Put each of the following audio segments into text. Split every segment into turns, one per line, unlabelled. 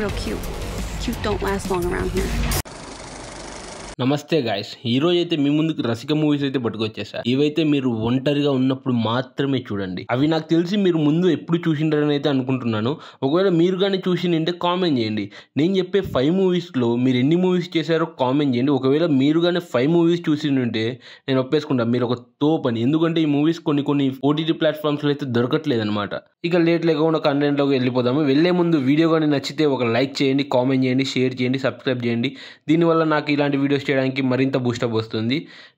real cute. Cute don't last long around here.
నమస్తే guys, ఈరోజు అయితే మీ ముందుకు రసిక మూవీస్ అయితే పట్టుకొచ్చేసా. ఇవైతే మీరు ఒంటరిగా ఉన్నప్పుడు మాత్రమే చూడండి. అవి నాకు తెలిసి మీరు ముందు ఎప్పుడు చూసిండ్రని అయితే అనుకుంటున్నాను. ఒకవేళ మీరు కానీ చూసింటే కామెంట్ చేయండి. నేను చెప్పే 5 మూవీస్లో మీరు ఎన్ని మూవీస్ చేశారో కామెంట్ చేయండి. ఒకవేళ మీరు కానీ 5 మూవీస్ చూసింటే నేను ఒప్పేసుకుంటా మీరు ఒక తోపని. ఎందుకంటే ఈ మూవీస్ కొన్ని ఓటీటీ ప్లాట్ఫామ్స్లో అయితే దొరకట్లేదు అనమాట. ఇక లేట్ లేకుండా కంటెంట్లోకి వెళ్ళిపోదాము. వెళ్ళే ముందు వీడియో కానీ నచ్చితే ఒక లైక్ చేయండి, కామెంట్ చేయండి, షేర్ చేయండి, సబ్స్క్రైబ్ చేయండి. దీనివల్ల నాకు ఇలాంటి వీడియోస్ చేయడానికి మరింత బూస్టప్ వస్తుంది.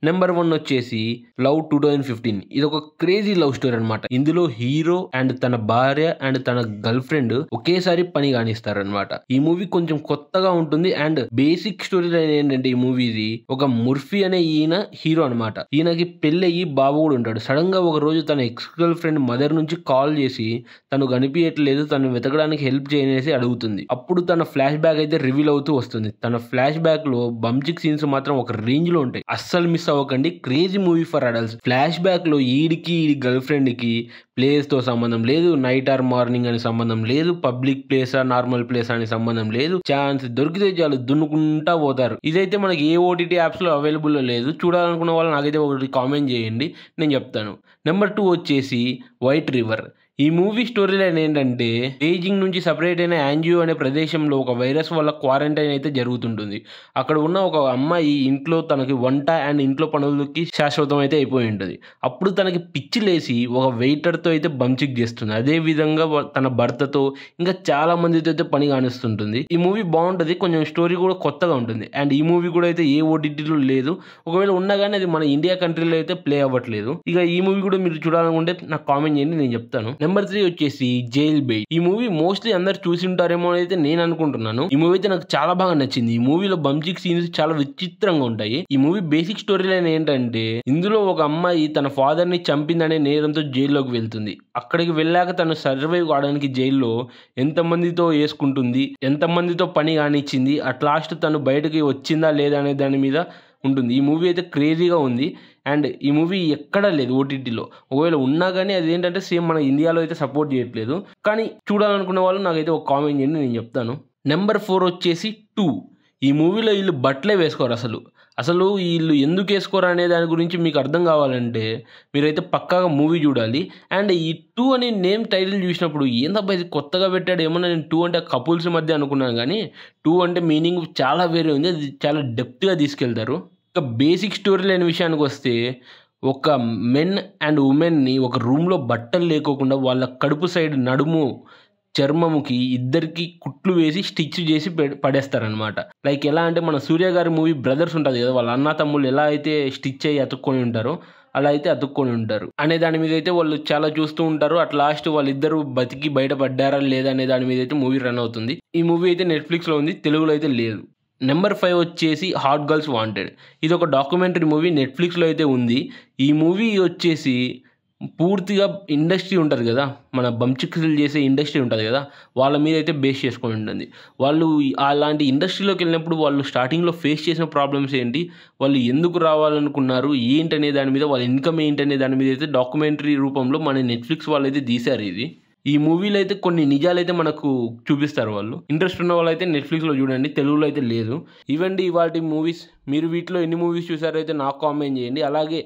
నెంబర్ 1 వచ్చేసి లవ్ 2015. ఇది ఒక క్రేజీ లవ్ స్టోరీ అనమాట. ఇందులో హీరో అండ్ తన భార్య అండ్ తన గర్ల్ ఫ్రెండ్ ఒకేసారి పని కానిస్తారనమాట. ఈ మూవీ కొంచెం కొత్తగా ఉంటుంది అండ్ బేసిక్ స్టోరీ లైన్ ఏంటంటే ఈ మూవీది ఒక ముర్ఫీ అనే ఈయన హీరో అనమాట. ఈయనకి పెళ్ళయి బాబు కూడా ఉంటాడు. సడన్ గా ఒక రోజు తన ఎక్స్ గర్ల్ ఫ్రెండ్ మదర్ నుంచి కాల్ చేసి తను కనిపించట్లేదు, తను వెతకడానికి హెల్ప్ చేయనేసి అడుగుతుంది. అప్పుడు తన ఫ్లాష్ బ్యాక్ అయితే రివీల్ అవుతూ వస్తుంది. తన ఫ్లాష్ బ్యాక్ లో బంచిక్ సీన్స్ మాత్రం ఒక రేంజ్ లో ఉంటాయి. అస్సలు మిస్ అవ్వకండి. Crazy movie for adults. Flash back లో ఈడి గర్ల్ ఫ్రెండ్ కి ప్లేస్ తో సంబంధం లేదు, నైట్ ఆర్ మార్నింగ్ అని సంబంధం లేదు, పబ్లిక్ ప్లేసా నార్మల్ ప్లేస్ అని సంబంధం లేదు. ఛాన్స్ దొరికితే చాలు దున్నుకుంటా పోతారు. ఇదైతే మనకి ఏ ఓటీటీ యాప్స్ లో అవైలబుల్ లేదు. చూడాలనుకున్న వాళ్ళు నాకైతే ఒకటి కామెంట్ చేయండి, నేను చెప్తాను. నెంబర్ 2 వచ్చేసి వైట్ రివర్. ఈ మూవీ స్టోరీ లైన్ ఏంటంటే బీజింగ్ నుంచి సపరేట్ అయిన యాంజియో అనే ప్రదేశంలో ఒక వైరస్ వల్ల క్వారంటైన్ అయితే జరుగుతుంటుంది. అక్కడ ఉన్న ఒక అమ్మాయి ఇంట్లో తనకి వంట అండ్ ఇంట్లో పనులకి శాశ్వతం అయితే అయిపోయి ఉంటుంది. అప్పుడు తనకి పిచ్చి లేసి ఒక వెయిటర్తో అయితే బంచిక్ చేస్తుంది. అదే విధంగా తన భర్తతో ఇంకా చాలా మందితో అయితే పని కానిస్తుంటుంది. ఈ మూవీ బాగుంటుంది, కొంచెం స్టోరీ కూడా కొత్తగా ఉంటుంది. అండ్ ఈ మూవీ కూడా అయితే ఏ ఓటీటీలో లేదు. ఒకవేళ ఉన్నా కానీ అది మన ఇండియా కంట్రీలో అయితే ప్లే అవ్వట్లేదు. ఇక ఈ మూవీ కూడా మీరు చూడాలనుకుంటే నాకు కామెంట్ చేయండి, నేను చెప్తాను. నెంబర్ 3 వచ్చేసి జైల్ బెయిట్. ఈ మూవీ మోస్ట్లీ అందరు చూసి ఉంటారేమో అయితే నేను అనుకుంటున్నాను. ఈ మూవీ అయితే నాకు చాలా బాగా నచ్చింది. ఈ మూవీలో బంచిక్ సీన్స్ చాలా విచిత్రంగా ఉంటాయి. ఈ మూవీ బేసిక్ స్టోరీ లైన్ ఏంటంటే ఇందులో ఒక అమ్మాయి తన ఫాదర్ ని చంపిందనే నేరంతో జైల్లోకి వెళ్తుంది. అక్కడికి వెళ్ళాక తను సర్వైవ్ కావడానికి జైల్లో ఎంతమందితో వేసుకుంటుంది, ఎంతమందితో పని కానిచ్చింది, అట్ లాస్ట్ తను బయటకి వచ్చిందా లేదా అనే దాని మీద ఉంటుంది. ఈ మూవీ అయితే క్రేజీగా ఉంది అండ్ ఈ మూవీ ఎక్కడా లేదు ఓటీటీలో. ఒకవేళ ఉన్నా కానీ అది ఏంటంటే సేమ్ మన ఇండియాలో అయితే సపోర్ట్ చేయట్లేదు. కానీ చూడాలనుకునే వాళ్ళు నాకైతే ఒక కామెంట్ చేయండి, నేను చెప్తాను. నెంబర్ 4 వచ్చేసి 2. ఈ మూవీలో వీళ్ళు బట్టలే వేసుకోరు. అసలు వీళ్ళు ఎందుకు వేసుకోరు అనే దాని గురించి మీకు అర్థం కావాలంటే మీరైతే పక్కాగా మూవీ చూడాలి. అండ్ ఈ 2 అనే నేమ్ టైటిల్ చూసినప్పుడు ఏందబ్బా ఇది కొత్తగా పెట్టాడు ఏమన్నా, నేను 2 అంటే కపుల్స్ మధ్య అనుకున్నాను. కానీ 2 అంటే మీనింగ్ చాలా వేరే ఉంది. అది చాలా డెప్త్గా తీసుకెళ్తారు. ఇక బేసిక్ స్టోరీ లేని విషయానికి వస్తే ఒక మెన్ అండ్ ఉమెన్ని ఒక రూమ్లో బట్టలు లేకోకుండా వాళ్ళ కడుపు సైడ్ నడుము చర్మముకి ఇద్దరికి కుట్లు వేసి స్టిచ్ చేసి పడేస్తారనమాట. లైక్ ఎలా అంటే మన సూర్య గారి మూవీ బ్రదర్స్ ఉంటుంది కదా, వాళ్ళ అన్న తమ్ముళ్ళు ఎలా అయితే స్టిచ్ అయ్యి అతుక్కొని ఉంటారో అలా అయితే అతుక్కొని ఉంటారు అనే దాని మీద అయితే వాళ్ళు చాలా చూస్తూ ఉంటారు. అట్ లాస్ట్ వాళ్ళిద్దరు బతికి బయటపడ్డారా లేదా అనే దాని మీద అయితే మూవీ రన్ అవుతుంది. ఈ మూవీ అయితే నెట్ఫ్లిక్స్లో ఉంది, తెలుగులో అయితే లేదు. నెంబర్ 5 వచ్చేసి హాట్ గర్ల్స్ వాంటెడ్. ఇది ఒక డాక్యుమెంటరీ మూవీ, నెట్ఫ్లిక్స్లో అయితే ఉంది. ఈ మూవీ వచ్చేసి పూర్తిగా ఇండస్ట్రీ ఉంటుంది కదా, మన బంచిక్లు చేసే ఇండస్ట్రీ ఉంటుంది కదా, వాళ్ళ మీద అయితే బేస్ చేసుకొని ఉంటుంది. వాళ్ళు అలాంటి ఇండస్ట్రీలోకి వెళ్ళినప్పుడు వాళ్ళు స్టార్టింగ్లో ఫేస్ చేసిన ప్రాబ్లమ్స్ ఏంటి, వాళ్ళు ఎందుకు రావాలనుకున్నారు ఏంటనే దాని మీద, వాళ్ళ ఇన్కమ్ ఏంటనే దాని మీద అయితే డాక్యుమెంటరీ రూపంలో మన నెట్ఫ్లిక్స్ వాళ్ళు అయితే తీశారు. ఈ మూవీలో అయితే కొన్ని నిజాలు అయితే మనకు చూపిస్తారు. వాళ్ళు ఇంట్రెస్ట్ ఉన్న వాళ్ళు అయితే నెట్ఫ్లిక్స్లో చూడండి, తెలుగులో అయితే లేదు. ఇవండి ఇవాటి మూవీస్. మీరు వీటిలో ఎన్ని మూవీస్ చూసారో అయితే నాకు కామెంట్ చేయండి. అలాగే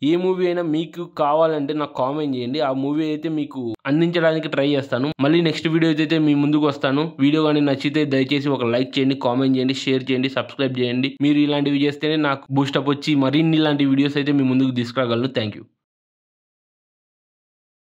ఏ మూవీ అయినా మీకు కావాలంటే నాకు కామెంట్ చేయండి, ఆ మూవీ అయితే మీకు అందించడానికి ట్రై చేస్తాను. మళ్ళీ నెక్స్ట్ వీడియో అయితే మీ ముందుకు వస్తాను. వీడియో కానీ నచ్చితే దయచేసి ఒక లైక్ చేయండి, కామెంట్ చేయండి, షేర్ చేయండి, సబ్స్క్రైబ్ చేయండి. మీరు ఇలాంటివి చేస్తేనే నాకు బూస్టప్ వచ్చి మరిన్ని ఇలాంటి వీడియోస్ అయితే మీ ముందుకు తీసుకురాగలను. Thank you.